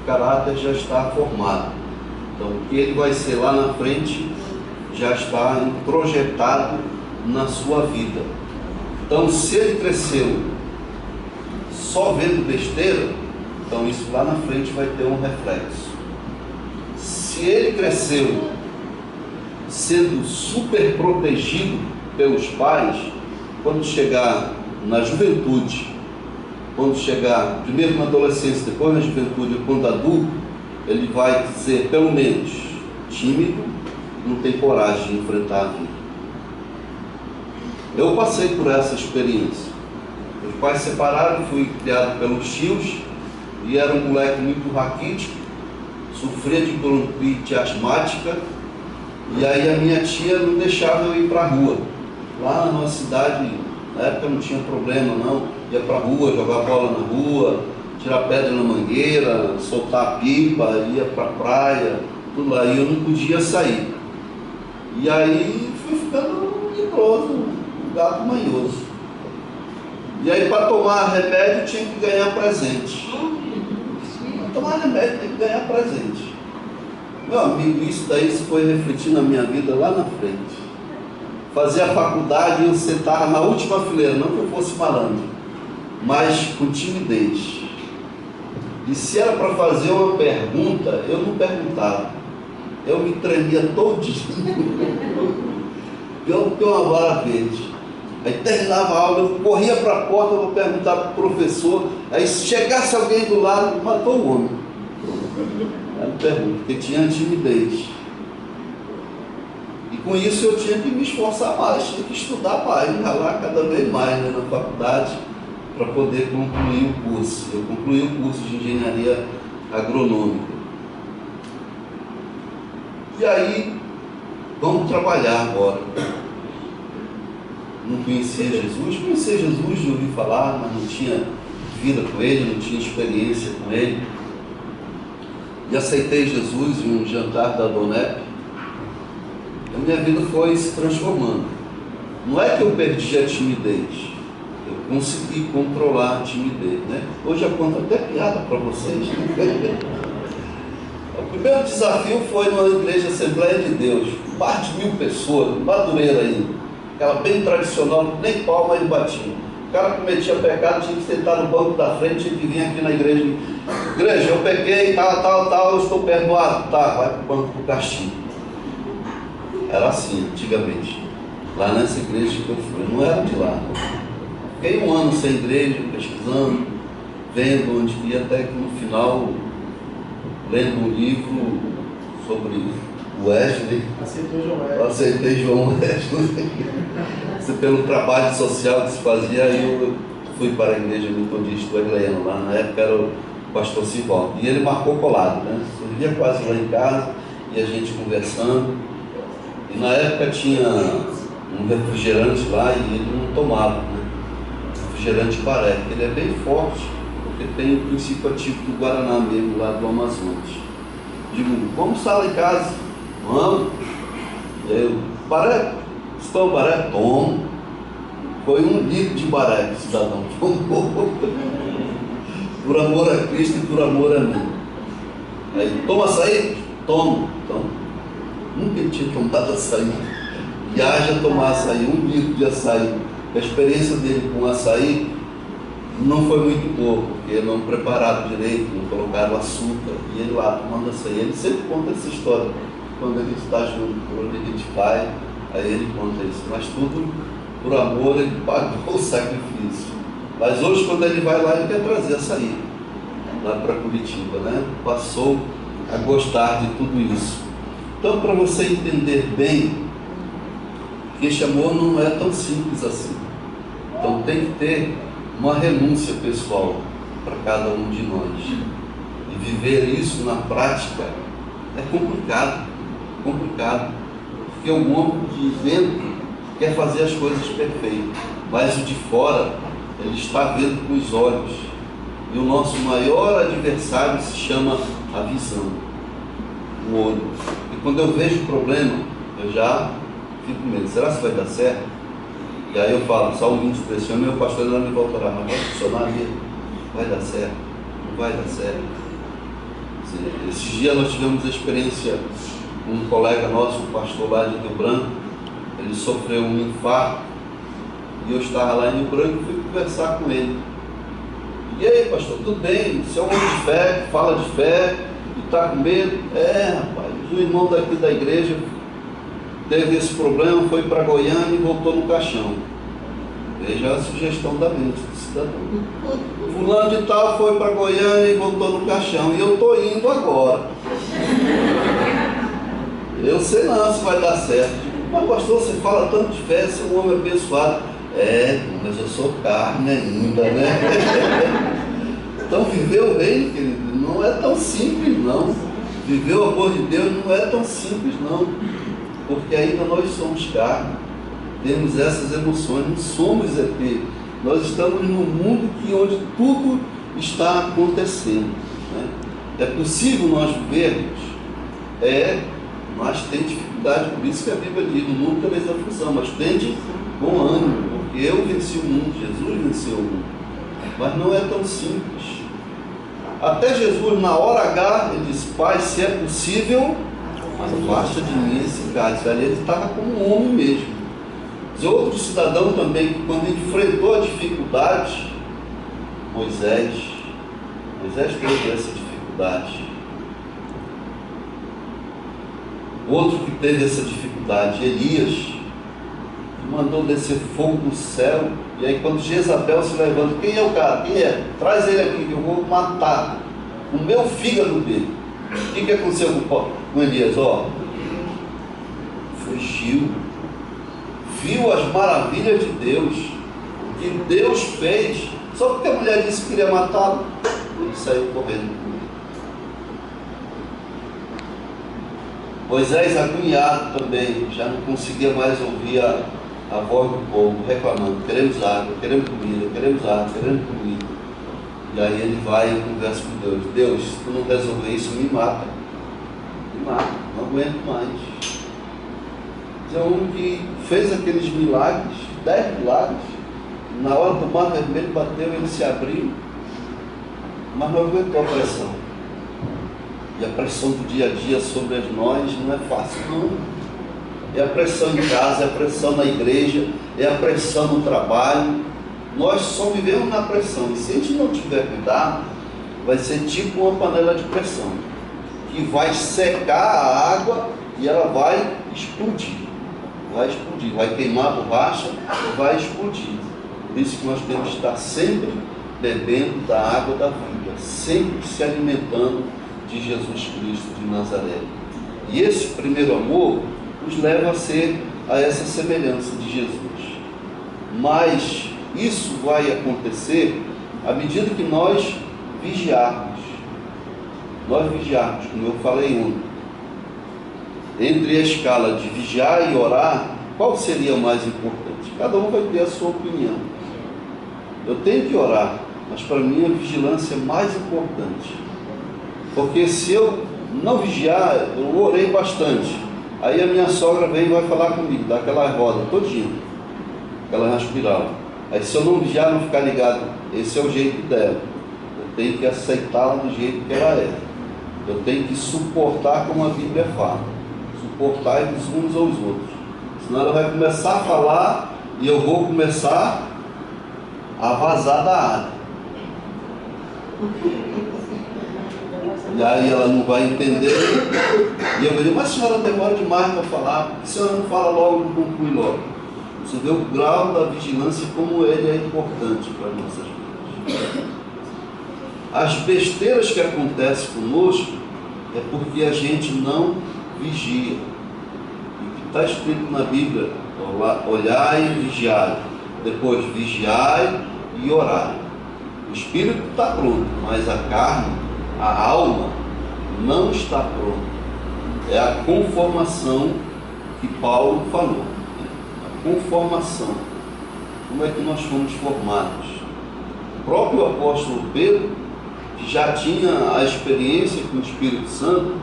caráter já está formado. Então, o que ele vai ser lá na frente já está projetado na sua vida. Então, se ele cresceu só vendo besteira, então isso lá na frente vai ter um reflexo. Se ele cresceu sendo super protegido pelos pais, quando chegar na juventude, quando chegar primeiro na adolescência, depois na juventude, quando adulto, ele vai ser pelo menos tímido, não tem coragem de enfrentar a vida. Eu passei por essa experiência. Meus pais se separaram, fui criado pelos tios e era um moleque muito raquítico, sofria de bronquite asmática, e aí a minha tia não deixava eu ir para a rua. Lá na nossa cidade, na época não tinha problema não, ia para a rua, jogar bola na rua, tirar pedra na mangueira, soltar pipa, ia para a praia, tudo lá, e eu não podia sair. E aí fui ficando leproso, um gato manhoso. E aí para tomar remédio tinha que ganhar presente. Para tomar remédio tem que ganhar presente. Meu amigo, isso daí se foi refletir na minha vida lá na frente. Fazia a faculdade e eu sentava na última fileira, não que eu fosse malandro, mas com timidez. E se era para fazer uma pergunta, eu não perguntava. Eu me tremia todinho. Eu tenho uma vara verde. Aí terminava a aula, eu corria para a porta, eu vou perguntar para o professor. Aí se chegasse alguém do lado, matou o homem. Aí eu pergunto, porque tinha timidez. E com isso eu tinha que me esforçar mais, tinha que estudar mais, ralar cada vez mais, né, na faculdade, para poder concluir o curso. Eu concluí o curso de engenharia agronômica. E aí, vamos trabalhar agora. Não conhecia Jesus, de ouvir falar, mas não tinha vida com ele, não tinha experiência com ele. E aceitei Jesus em um jantar da Donep. A minha vida foi se transformando. Não é que eu perdi a timidez, eu consegui controlar a timidez, né? Hoje eu conto até piada para vocês. O primeiro desafio foi numa igreja Assembleia de Deus, mais de 1000 pessoas, Madureira ainda, aquela bem tradicional, nem palma ele batia. O cara cometia pecado, tinha que sentar no banco da frente, tinha que vir aqui na igreja. Igreja, eu pequei, tal, eu estou perdoado. Tá, vai para o banco do castigo. Era assim, antigamente. Lá nessa igreja que eu fui, não era de lá. Fiquei um ano sem igreja, pesquisando, vendo onde ia, até que no final, lendo um livro sobre Wesley. Aceitei João Wesley. Pelo trabalho social que se fazia, eu fui para a igreja metodista wesleyana, lá na época era o pastor Sivaldo. E ele marcou colado, né? Eu via quase lá em casa, e a gente conversando. E na época tinha um refrigerante lá e ele não tomava, né? Refrigerante Baré, ele é bem forte, porque tem o princípio ativo do Guaraná mesmo, lá do Amazonas. Digo, vamos estar lá em casa? Vamos. E aí eu, Baré, estou Baré? Tomo. Foi 1 litro de Baré que o cidadão tomou. Por amor a Cristo e por amor a mim. Aí, toma açaí? Tomo. Então, nunca ele tinha tomado açaí. E haja tomar açaí, 1 litro de açaí. A experiência dele com açaí não foi muito boa, porque não prepararam direito, não colocaram açúcar. E ele lá tomando açaí. Ele sempre conta essa história. Quando ele está junto, por onde a gente vai, aí ele conta isso. Mas tudo por amor, ele pagou o sacrifício. Mas hoje, quando ele vai lá, ele quer trazer açaí lá para Curitiba, né? Passou a gostar de tudo isso. Então, para você entender bem, este amor não é tão simples assim. Então tem que ter uma renúncia pessoal para cada um de nós. E viver isso na prática é complicado, porque o homem de dentro quer fazer as coisas perfeitas, mas o de fora, ele está vendo com os olhos. E o nosso maior adversário se chama a visão, o olho. E quando eu vejo o problema, eu já fico com medo. Será que vai dar certo? E aí eu falo, Salmo 23, meu pastor não me voltará, mas vai funcionar ali? Vai dar certo? Não vai dar certo? Esses dias nós tivemos a experiência com um colega nosso, um pastor lá de Rio Branco. Ele sofreu um infarto e eu estava lá em Rio Branco e fui conversar com ele. E aí, pastor, tudo bem? Você é um homem de fé, fala de fé e está com medo? Rapaz, o irmão daqui da igreja teve esse problema, foi para Goiânia e voltou no caixão. Veja a sugestão da mente do cidadão. Fulano de tal foi para Goiânia e voltou no caixão. E eu estou indo agora. Eu sei não se vai dar certo. Mas pastor, você fala tanto de fé, você é um homem abençoado. Mas eu sou carne ainda, né? Então viver o reino, querido, não é tão simples não. Viver o amor de Deus não é tão simples não. Porque ainda nós somos carne. Temos essas emoções, não somos ET. Nós estamos num mundo onde tudo está acontecendo, né? É possível nós vivermos? Mas tem dificuldade, por isso que a Bíblia diz, no mundo tereis aflição, mas tende com ânimo, porque eu venci o mundo, Jesus venceu o mundo. Mas não é tão simples. Até Jesus, na hora H, ele disse, Pai, se é possível, afasta de mim esse cálice. Ali ele estava como um homem mesmo. E outro cidadão também, que quando enfrentou a dificuldade, Moisés teve essa dificuldade. Outro que teve essa dificuldade, Elias, que mandou descer fogo do céu, e aí quando Jezabel se levanta, quem é o cara? Quem é? Traz ele aqui que eu vou matar o meu fígado dele. O que aconteceu com Elias? Fugiu. Viu as maravilhas de Deus, o que Deus fez, só porque a mulher disse que queria matá-lo, ele saiu correndo. Moisés, agoniado também, já não conseguia mais ouvir a voz do povo reclamando, queremos água, queremos comida, queremos água, queremos comida. E aí ele vai e conversa com Deus, Deus, se tu não resolver isso, me mata, não aguento mais. É um que fez aqueles milagres, 10 milagres, na hora do mar vermelho bateu, ele se abriu, mas não aguentou a pressão. E a pressão do dia a dia sobre nós não é fácil não. É a pressão em casa, é a pressão na igreja, é a pressão no trabalho. Nós só vivemos na pressão, e se a gente não tiver cuidado, vai ser tipo uma panela de pressão, que vai secar a água e ela vai explodir. Vai queimar a borracha e vai explodir. Por isso que nós temos que estar sempre bebendo da água da vida, sempre se alimentando de Jesus Cristo de Nazaré. E esse primeiro amor nos leva a essa semelhança de Jesus. Mas isso vai acontecer à medida que nós vigiarmos. Como eu falei ontem. Entre a escala de vigiar e orar, qual seria o mais importante? Cada um vai ter a sua opinião. Eu tenho que orar, mas para mim a vigilância é mais importante. Porque se eu não vigiar, eu orei bastante. Aí a minha sogra vem e vai falar comigo, dá aquela roda todinha, aquela espiral. Aí se eu não vigiar, não ficar ligado, esse é o jeito dela. Eu tenho que aceitá-la do jeito que ela é. Eu tenho que suportar como a Bíblia fala. Suportai-vos uns aos outros. Senão ela vai começar a falar e eu vou começar a vazar da área. E aí ela não vai entender. E eu vou dizer, mas a senhora demora demais para falar, por que a senhora não fala logo, não conclui logo? Você vê o grau da vigilância e como ele é importante para nossas vidas. As besteiras que acontecem conosco é porque a gente não vigia. E o que está escrito na Bíblia, olhai e vigiai, depois vigiai e orai. O espírito está pronto, mas a carne, a alma, não está pronta. É a conformação que Paulo falou. A conformação. Como é que nós fomos formados? O próprio apóstolo Pedro, que já tinha a experiência com o Espírito Santo,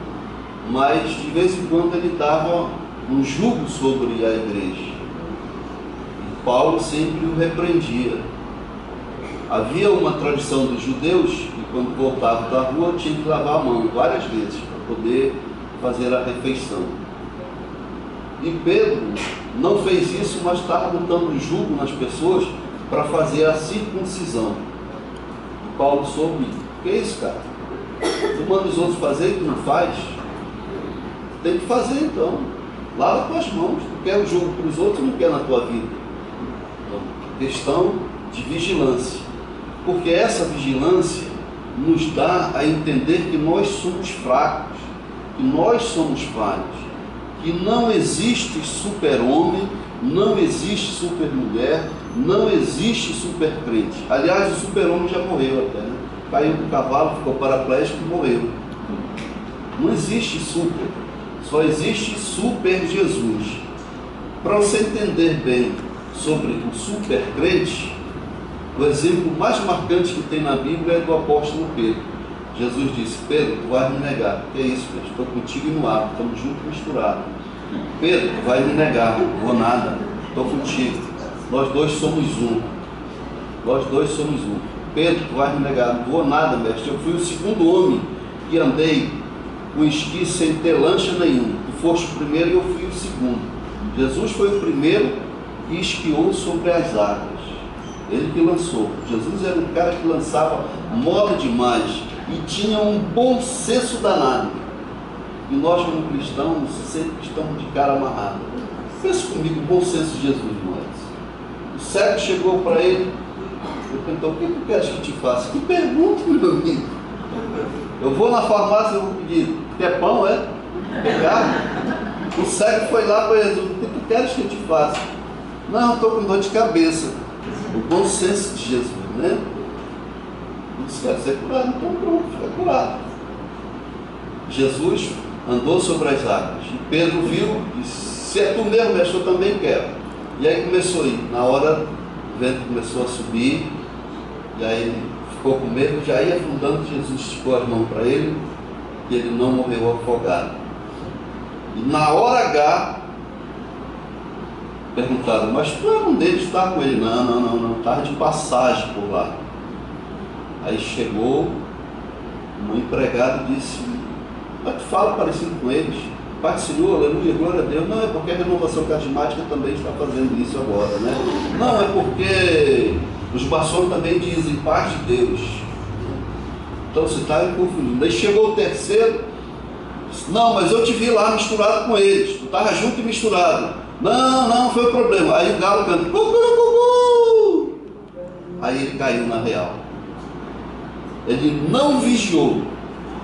mas de vez em quando ele dava um jugo sobre a igreja. E Paulo sempre o repreendia. Havia uma tradição dos judeus que quando voltava da rua, tinha que lavar a mão várias vezes para poder fazer a refeição. E Pedro não fez isso, mas estava botando jugo nas pessoas para fazer a circuncisão. E Paulo soube: que é isso, cara? Tu manda os outros fazer e tu não faz? Tem que fazer então. Lava tuas mãos. Tu quer o jugo para os outros, não quer na tua vida. Então, questão de vigilância. Porque essa vigilância nos dá a entender que nós somos fracos, que nós somos falhos, que não existe super-homem, não existe super-mulher, não existe super-crente. Aliás, o super-homem já morreu até, né? Caiu do cavalo, ficou paraplégico e morreu. Não existe super, só existe super-Jesus. Para você entender bem sobre o super-crente, o exemplo mais marcante que tem na Bíblia é do apóstolo Pedro. Jesus disse: Pedro, tu vais me negar. Que é isso, Pedro? Estou contigo e no ar, estamos juntos misturados. Pedro, tu vais me negar. Não vou nada, estou contigo. Nós dois somos um. Nós dois somos um. Pedro, tu vais me negar. Não vou nada, mestre. Eu fui o segundo homem que andei com esqui sem ter lancha nenhum. Tu foste o primeiro e eu fui o segundo. Jesus foi o primeiro que esquiou sobre as águas. Ele que lançou. Jesus era um cara que lançava moda demais e tinha um bom senso danado. E nós, como cristãos, sempre estamos de cara amarrada. Pensa comigo, o bom senso de Jesus, nós. O cego chegou para ele e perguntou: o que tu queres que te faça? Que pergunta, meu amigo. Eu vou na farmácia e vou pedir: quer pão, é? Quer carne? O cego foi lá para Jesus: o que tu queres que eu te faça? Não, estou com dor de cabeça. O bom senso de Jesus, né? Ele disse: quer ser curado? Então pronto, fica curado. Jesus andou sobre as águas e Pedro viu e disse: se é tu mesmo, mestre, eu também quero. E aí começou a ir. Na hora, o vento começou a subir, e aí ele ficou com medo, já ia afundando. Jesus esticou as mãos para ele e ele não morreu afogado. E na hora H, perguntaram: mas tu é um deles, está com ele? Não, estava de passagem por lá. Aí chegou uma empregada e disse: mas tu fala parecido com eles? Pai do Senhor, aleluia, glória a Deus. Não, é porque a renovação carismática também está fazendo isso agora, né? Não, é porque os maçons também dizem paz de Deus. Então você está confundindo. Aí chegou o terceiro, disse: não, mas eu te vi lá misturado com eles, tu estava junto e misturado. Não foi o problema. Aí o galo canta: cucu. Aí ele caiu na real. Ele não vigiou.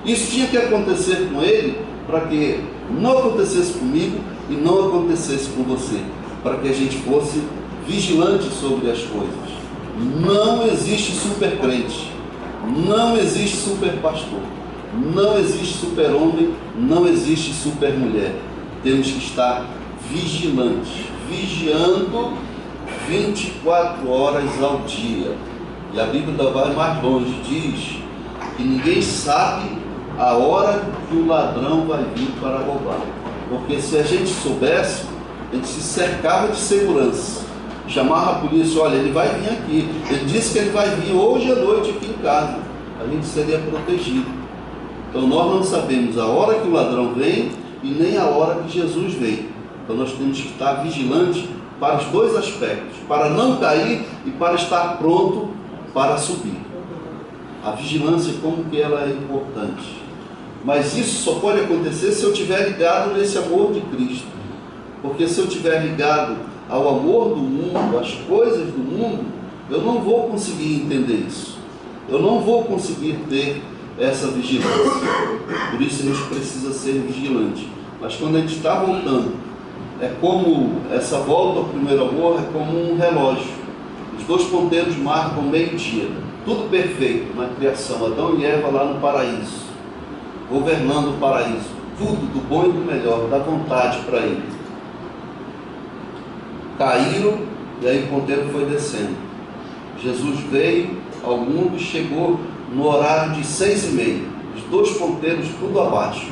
Isso tinha que acontecer com ele para que não acontecesse comigo e não acontecesse com você, para que a gente fosse vigilante sobre as coisas. Não existe super crente, não existe super pastor, não existe super homem, não existe super mulher. Temos que estar vigilantes, vigiando 24 horas ao dia. E a Bíblia vai mais longe, diz que ninguém sabe a hora que o ladrão vai vir para roubar. Porque se a gente soubesse, a gente se cercava de segurança, chamava a polícia: olha, ele vai vir aqui, ele disse que ele vai vir hoje à noite aqui em casa. A gente seria protegido. Então nós não sabemos a hora que o ladrão vem e nem a hora que Jesus vem. Então nós temos que estar vigilantes para os dois aspectos, para não cair e para estar pronto para subir. A vigilância, como que ela é importante. Mas isso só pode acontecer se eu estiver ligado nesse amor de Cristo. Porque se eu estiver ligado ao amor do mundo, às coisas do mundo, eu não vou conseguir entender isso. Eu não vou conseguir ter essa vigilância. Por isso a gente precisa ser vigilante. Mas quando a gente está voltando, é como essa volta ao primeiro amor, é como um relógio. Os dois ponteiros marcam meio-dia. Tudo perfeito na criação. Adão e Eva lá no paraíso, governando o paraíso. Tudo do bom e do melhor, da vontade para ele. Caíram e aí o ponteiro foi descendo. Jesus veio ao mundo e chegou no horário de 6h30. Os dois ponteiros tudo abaixo.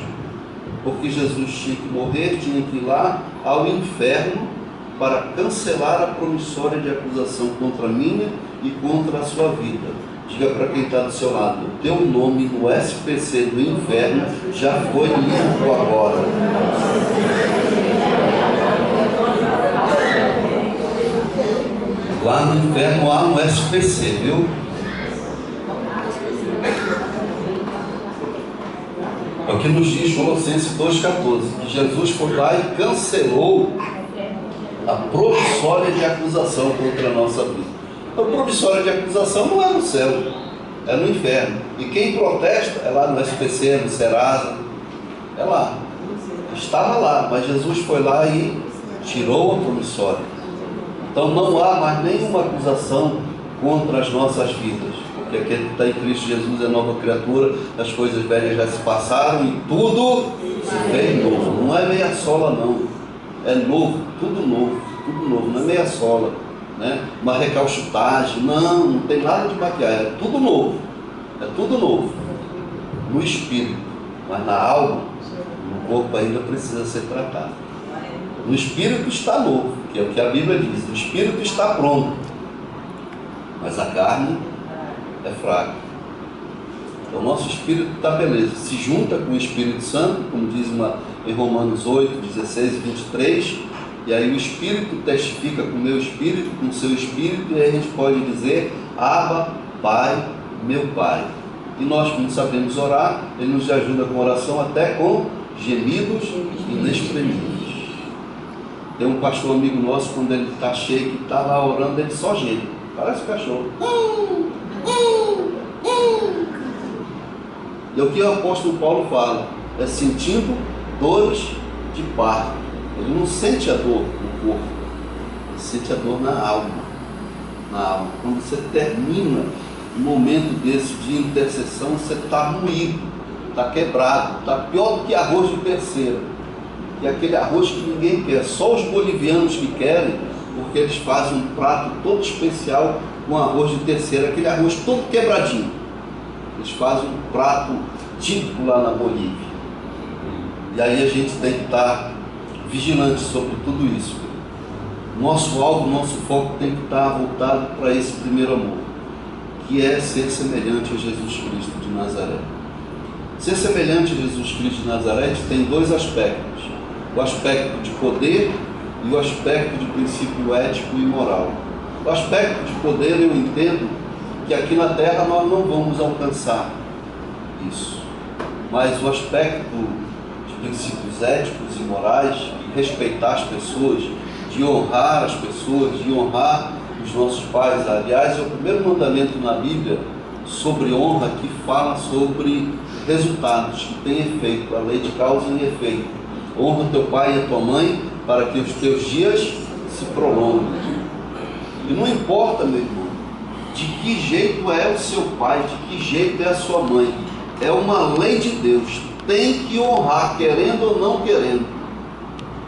Porque Jesus tinha que morrer, tinha que ir lá ao inferno para cancelar a promissória de acusação contra a minha e contra a sua vida. Diga para quem está do seu lado: o teu nome no SPC do inferno já foi limpo agora. Lá no inferno há um SPC, viu? É o que nos diz Colossenses 2,14, que Jesus foi lá e cancelou a promissória de acusação contra a nossa vida. A promissória de acusação não é no céu, é no inferno. E quem protesta é lá no SPC, no Serasa, é lá. Estava lá, mas Jesus foi lá e tirou a promissória. Então não há mais nenhuma acusação contra as nossas vidas, porque aquele que está em Cristo Jesus é nova criatura, as coisas velhas já se passaram e tudo se fez novo. Não é meia sola não, é novo, tudo novo, não é meia sola, né? Uma recalchutagem, não tem nada de maquiagem, é tudo novo, no espírito, mas na alma, no corpo ainda precisa ser tratado. No espírito está novo, que é o que a Bíblia diz, o espírito está pronto, mas a carne é fraca. Então o nosso espírito está beleza, se junta com o Espírito Santo, como diz em Romanos 8, 16 e 23, e aí o Espírito testifica com o meu espírito, com o seu espírito, e aí a gente pode dizer: Abba, Pai, meu Pai. E nós, como sabemos orar, Ele nos ajuda com oração até com gemidos inexprimíveis. Tem um pastor amigo nosso, quando ele está cheio, que está lá orando, ele só geme, parece cachorro. E o que o apóstolo Paulo fala, é sentindo dores de parto. Ele não sente a dor no corpo, ele sente a dor na alma. Quando você termina um momento desse de intercessão, você está moído, está quebrado, está pior do que arroz de terceira. E aquele arroz que ninguém quer, só os bolivianos que querem, porque eles fazem um prato todo especial com arroz de terceira, aquele arroz todo quebradinho. Eles fazem um prato típico lá na Bolívia. E aí a gente tem que estar vigilante sobre tudo isso. Nosso alvo, nosso foco tem que estar voltado para esse primeiro amor, que é ser semelhante a Jesus Cristo de Nazaré. Ser semelhante a Jesus Cristo de Nazaré tem dois aspectos: o aspecto de poder e o aspecto de princípio ético e moral. O aspecto de poder, eu entendo que aqui na terra nós não vamos alcançar isso, mas o aspecto de princípios éticos e morais, de respeitar as pessoas, de honrar as pessoas, de honrar os nossos pais. Aliás, é o primeiro mandamento na Bíblia sobre honra, que fala sobre resultados, que tem efeito, a lei de causa e efeito. Honra teu pai e a tua mãe, para que os teus dias se prolonguem. E não importa, meu irmão, de que jeito é o seu pai, de que jeito é a sua mãe, é uma lei de Deus, tem que honrar, querendo ou não querendo.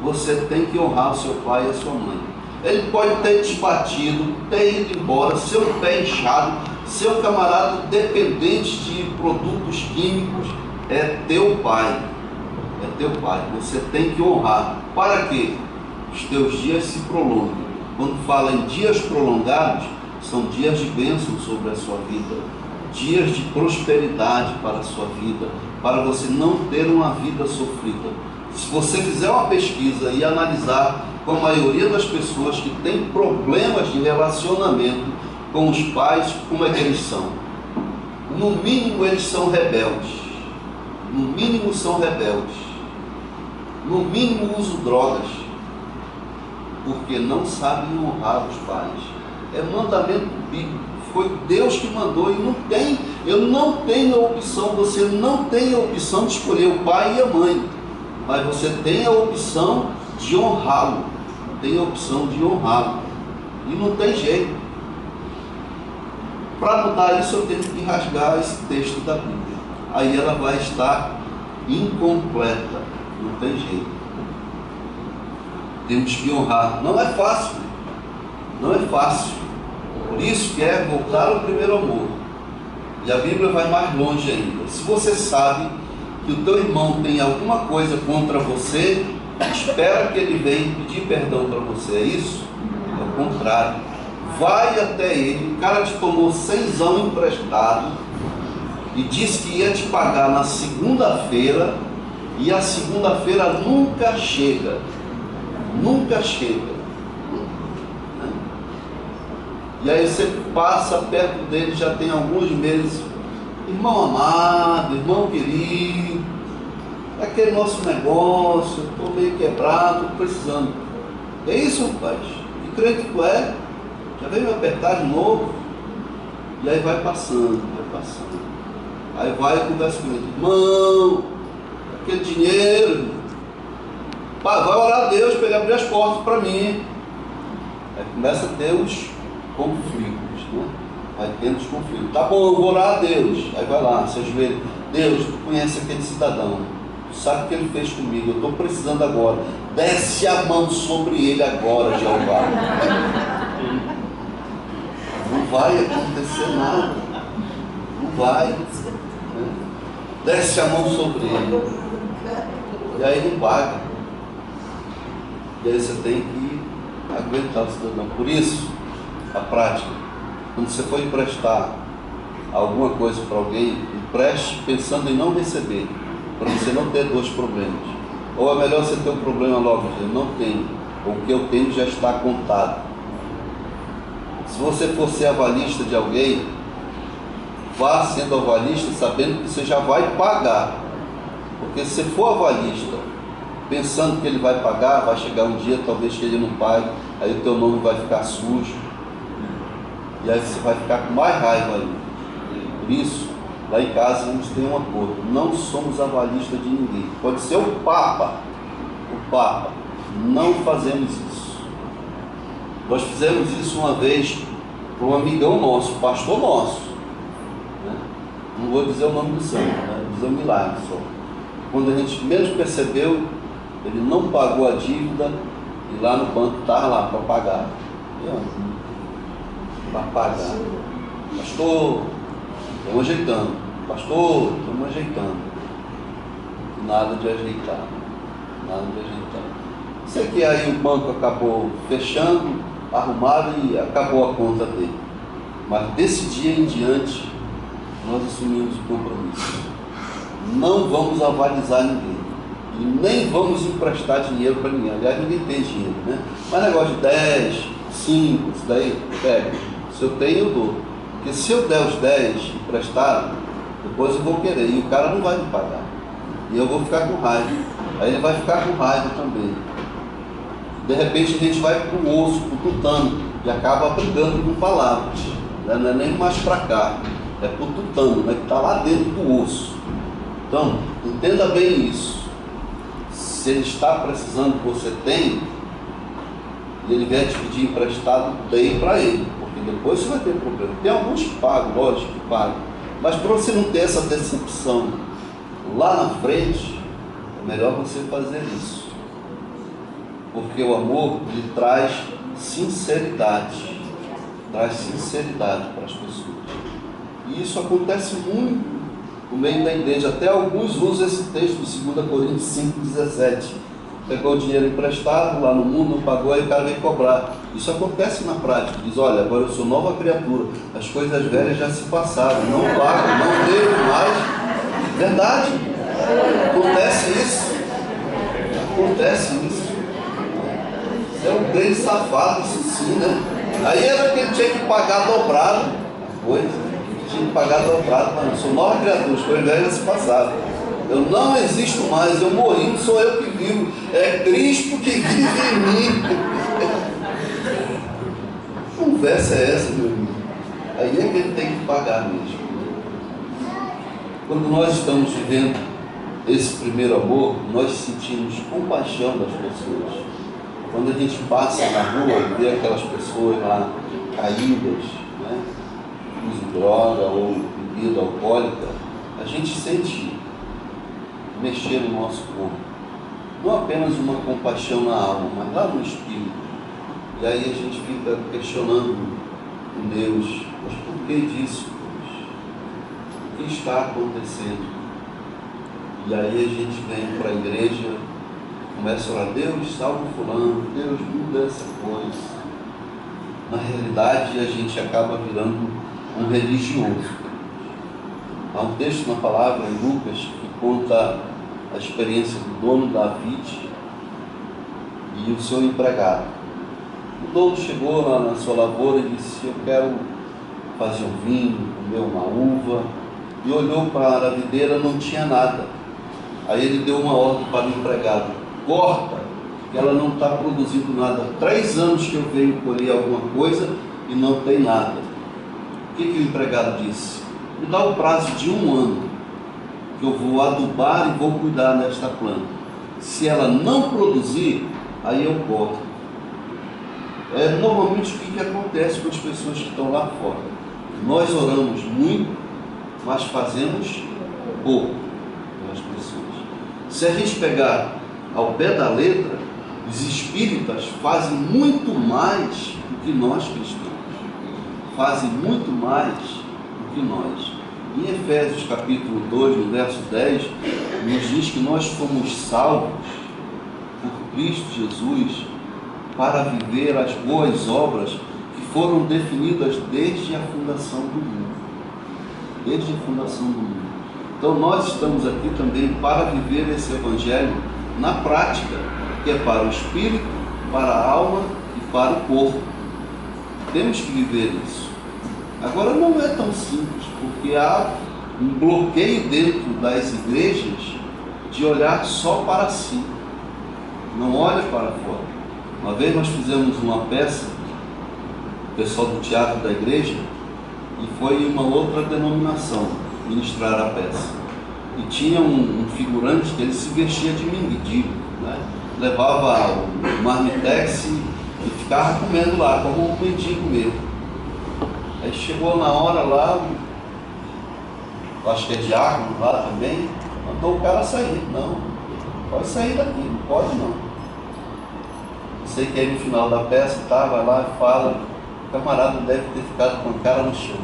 Você tem que honrar o seu pai e a sua mãe. Ele pode ter te batido, ter ido embora, seu pé inchado, seu camarada dependente de produtos químicos, é teu pai. É teu pai. Você tem que honrar. Para que os teus dias se prolonguem. Quando fala em dias prolongados, são dias de bênção sobre a sua vida, dias de prosperidade para a sua vida, para você não ter uma vida sofrida. Se você fizer uma pesquisa e analisar com a maioria das pessoas que têm problemas de relacionamento com os pais, como é que eles são? No mínimo eles são rebeldes, no mínimo são rebeldes, no mínimo usam drogas, porque não sabem honrar os pais. É mandamento bíblico, foi Deus que mandou, e eu não tenho a opção, você não tem a opção de escolher o pai e a mãe, mas você tem a opção de honrá-lo, e não tem jeito. Para mudar isso, eu tenho que rasgar esse texto da Bíblia, aí ela vai estar incompleta, não tem jeito. Temos que honrar. Não é fácil, por isso que é voltar ao primeiro amor. E a Bíblia vai mais longe ainda. Se você sabe que o teu irmão tem alguma coisa contra você, espera que ele venha pedir perdão para você. É isso? É o contrário. vai até ele, o cara te tomou 100 emprestado e disse que ia te pagar na segunda-feira, e a segunda-feira nunca chega. Nunca chega. E aí você passa perto dele, já tem alguns meses. Irmão amado, irmão querido, aquele nosso negócio, estou meio quebrado, estou precisando. É isso, rapaz. Que crente que tu é? Já veio me apertar de novo? E aí vai passando, vai passando. Aí vai e conversa com ele. Irmão, aquele dinheiro, vai orar a Deus para ele abrir as portas para mim. Aí começa a ter os conflitos, né? Vai tendo os conflitos. Tá bom, eu vou orar a Deus. Aí vai lá, se ajoelha. Deus, tu conhece aquele cidadão, tu sabe o que ele fez comigo, eu estou precisando agora. Desce a mão sobre ele agora, Jeová. Não vai acontecer nada. Não vai, né? Desce a mão sobre ele. E aí não paga. E aí você tem que aguentar o cidadão. Por isso, a prática, quando você for emprestar alguma coisa para alguém, empreste pensando em não receber, para você não ter dois problemas. Ou é melhor você ter um problema logo, eu não tenho, ou o que eu tenho já está contado. Se você for ser avalista de alguém, vá sendo avalista sabendo que você já vai pagar. Porque se você for avalista pensando que ele vai pagar, vai chegar um dia talvez que ele não pague, aí o teu nome vai ficar sujo, e aí você vai ficar com mais raiva ainda. Por isso, lá em casa a gente tem um acordo, não somos avalistas de ninguém. Pode ser o Papa, não fazemos isso. Nós fizemos isso uma vez para um amigão nosso, pastor nosso, né? Não vou dizer o nome do santo, né? Vou dizer um milagre só. Quando a gente menos percebeu, ele não pagou a dívida e lá no banco estava lá para pagar. Para pagar. Pastor, estamos ajeitando. Pastor, estamos ajeitando. Nada de ajeitar. Nada de ajeitar. Sei que aí o banco acabou fechando, arrumado e acabou a conta dele. Mas desse dia em diante, nós assumimos o compromisso. Não vamos avalizar ninguém. E nem vamos emprestar dinheiro para ninguém. Aliás, ninguém tem dinheiro, né? Mas negócio de 10, 5, isso daí, pega. Se eu tenho, eu dou. Porque se eu der os 10 emprestado, depois eu vou querer. E o cara não vai me pagar. E eu vou ficar com raiva. Aí ele vai ficar com raiva também. De repente a gente vai para o osso, para o tutano, e acaba brigando com palavras. Não é nem mais para cá. É para o tutano, né, que está lá dentro do osso. Então, entenda bem isso. Se ele está precisando que você tem, e ele vier te pedir emprestado, dê para ele, porque depois você vai ter problema. Tem alguns que pagam, lógico que pagam, mas para você não ter essa decepção lá na frente, é melhor você fazer isso, porque o amor lhe traz sinceridade para as pessoas, e isso acontece muito no meio da igreja. Até alguns usam esse texto de 2 Coríntios 5,17. Pegou o dinheiro emprestado lá no mundo, não pagou, aí o cara vem cobrar. Isso acontece na prática. Diz, olha, agora eu sou nova criatura, as coisas velhas já se passaram, não pago, não devo mais. Verdade. Acontece isso. Acontece isso. É um grande safado, isso sim, né? Aí era que ele tinha que pagar dobrado. Coisa. Tinha que pagar dobrado, mas eu sou nova criatura, as coisas velhas já se passaram. Eu não existo mais, eu morri, não sou eu que vivo, é Cristo que vive em mim. Que conversa é essa, meu amigo? Aí é que ele tem que pagar mesmo. Quando nós estamos vivendo esse primeiro amor, nós sentimos compaixão das pessoas. Quando a gente passa na rua e vê aquelas pessoas lá caídas, né, uso droga ou bebida alcoólica, a gente sente mexer no nosso corpo, não apenas uma compaixão na alma, mas lá no espírito. E aí a gente fica questionando com Deus, mas por que disso, Deus? O que está acontecendo? E aí a gente vem para a igreja, começa a orar, Deus salva fulano, Deus muda essa coisa. na realidade a gente acaba virando um religioso. Há um texto na palavra, em Lucas, que conta a experiência do dono da vide e o seu empregado. O dono chegou lá na sua lavoura e disse: eu quero fazer um vinho, comer uma uva. E olhou para a videira, não tinha nada. Aí ele deu uma ordem para o empregado: corta, que ela não está produzindo nada. 3 anos que eu venho colher alguma coisa e não tem nada. O que o empregado disse? Me dá o prazo de 1 ano, que eu vou adubar e vou cuidar desta planta. Se ela não produzir, aí eu corto. Normalmente o que acontece com as pessoas que estão lá fora? Nós oramos muito, mas fazemos pouco pelas pessoas. Se a gente pegar ao pé da letra, os espíritas fazem muito mais do que nós cristãos. Fazem muito mais do que nós. Em Efésios capítulo 2, no verso 10, nos diz que nós fomos salvos por Cristo Jesus para viver as boas obras que foram definidas desde a fundação do mundo. Desde a fundação do mundo. Então nós estamos aqui também para viver esse evangelho na prática, que é para o espírito, para a alma e para o corpo. Temos que viver isso. Agora não é tão simples, porque há um bloqueio dentro das igrejas de olhar só para si, não olha para fora. Uma vez nós fizemos uma peça, o pessoal do teatro da igreja, e foi uma outra denominação ministrar a peça. E tinha um figurante que ele se vestia de mendigo, né? Levava o marmitex e ficava comendo lá, como um mendigo mesmo. Aí chegou na hora lá, acho que é diácono lá também, mandou o cara sair. Não, pode sair daqui, não pode não. Eu sei que aí no final da peça vai lá e fala: o camarada deve ter ficado com a cara no chão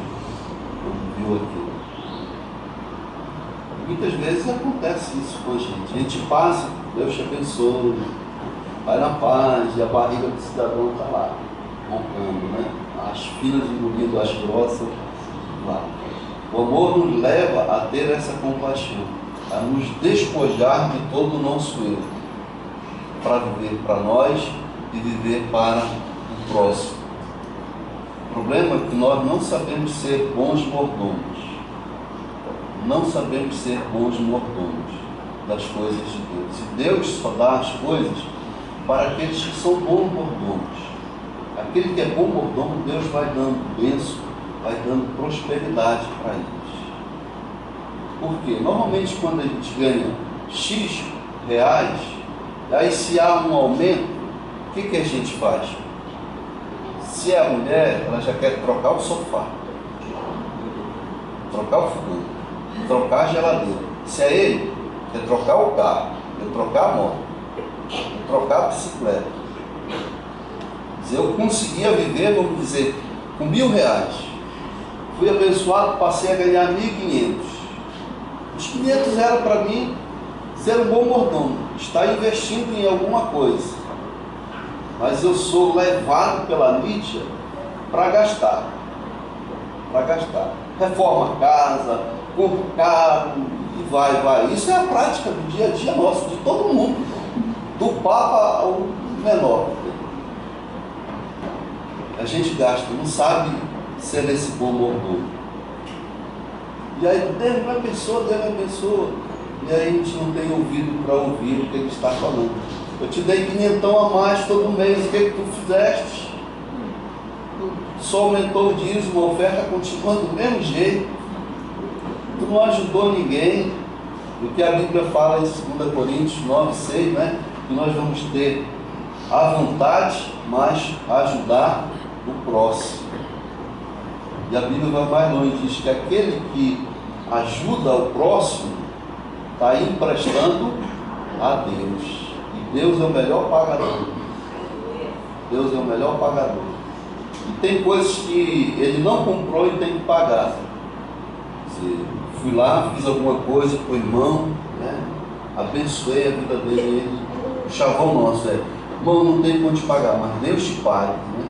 quando viu aquilo. Muitas vezes acontece isso com a gente passa, Deus te abençoe, vai na paz, e a barriga do cidadão está lá, roncando, né? As finas engolindo as grossas lá. O amor nos leva a ter essa compaixão, a nos despojar de todo o nosso eu, para viver para nós e viver para o próximo. O problema é que nós não sabemos ser bons mordomos. Não sabemos ser bons mordomos das coisas de Deus. E Deus só dá as coisas para aqueles que são bons mordomos. Aquele que é bom mordomo, Deus vai dando bênção, vai dando prosperidade para eles. Por quê? Normalmente quando a gente ganha X reais, aí se há um aumento, o que a gente faz? Se é a mulher, ela já quer trocar o sofá, trocar o fogão, trocar a geladeira. Se é ele, quer trocar o carro, quer trocar a moto, quer trocar a bicicleta. Eu conseguia viver, vamos dizer, com R$1.000. Fui abençoado, passei a ganhar 1.500. Os 500 era para mim ser um bom mordomo, estar investindo em alguma coisa. Mas eu sou levado pela mídia para gastar. Para gastar. Reforma a casa, compro carro e vai. Isso é a prática do dia a dia nosso, de todo mundo, do Papa ao menor. A gente gasta, não sabe ser esse bom mordomo. E aí Deus me abençoa. E aí a gente não tem ouvido para ouvir o que ele está falando. Eu te dei 500 a mais todo mês, o que tu fizeste? Só aumentou o dízimo, a oferta continua do mesmo jeito. Tu não ajudou ninguém. O que a Bíblia fala em 2 Coríntios 9, 6, né? Que nós vamos ter a vontade, mas ajudar o próximo. E a Bíblia vai mais longe, diz que aquele que ajuda o próximo está emprestando a Deus. E Deus é o melhor pagador. Deus é o melhor pagador. E tem coisas que ele não comprou e tem que pagar. Fui lá, fiz alguma coisa com o irmão, né? Abençoei a vida dele. O chavão nosso irmão, não tem como te pagar, mas Deus te paga, né?